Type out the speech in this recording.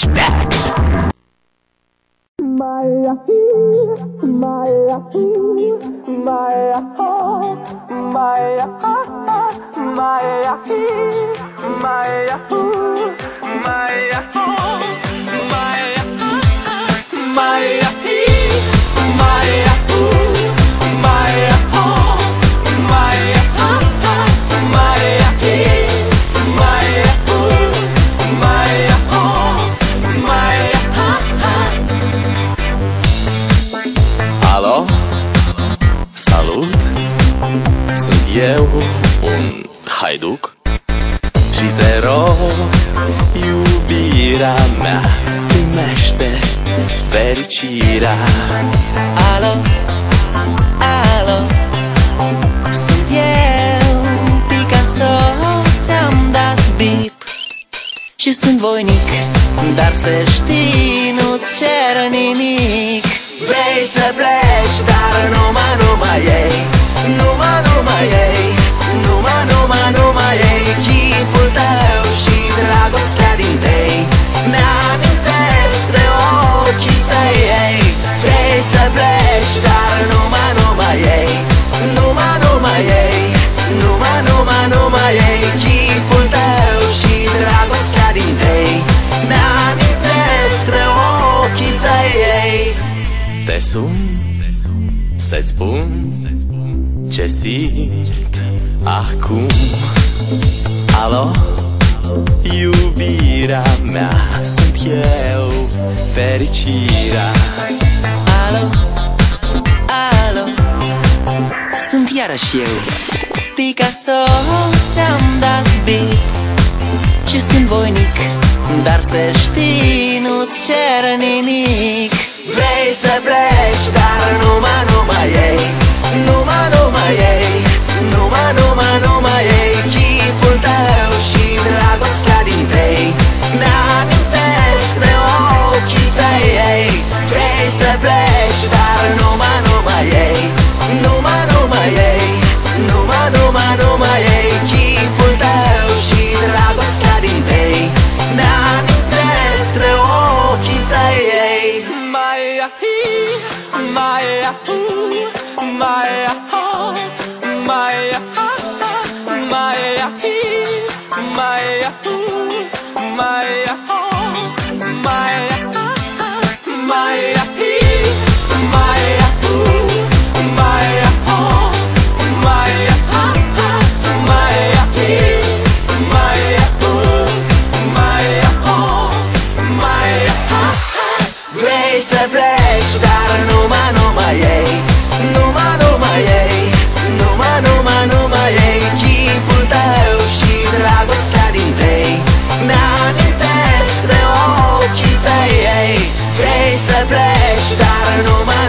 back. Alo, salut, sunt eu, un haiduc și te rog, iubirea mea, primește fericirea. Alo, alo, sunt eu, Picasso, ți-am dat bip și sunt voinic, dar să știi, nu-ți cer nimic. Vrei să pleci, dar numai ei, numai ei, numai ei, chipul tău și dragostea din tei mi-amintesc de ochii tăi, ei. Vrei să pleci, dar numai ei, numai ei, numai ei, chipul tău și dragostea din tei mi-amintesc de ochii tăi, ei. Te sun să-ți spun ce simt acum. Alo, iubirea mea, sunt eu, fericirea. Alo, alo, sunt iarăși eu, Picasso, ți-am dat bip și sunt voinic, dar să știi, nu-ți cer nimic. Vrei să pleci, dar numai ei, numai ei, numai ei, chipul tău și dragostea din tei mi-amintesc de ochii tăi, ei. Vrei să pleci, dar numai ei, numai ei, numai ei, chipul tău și dragostea din tei mi-amintesc de ochii tăi, ei. Vrei să pleci, dar numai ei, numai ei, numai ei, chipul tău și dragostea din tei mi-amintesc de ochii tăi, ei. Vrei să pleci, dar numai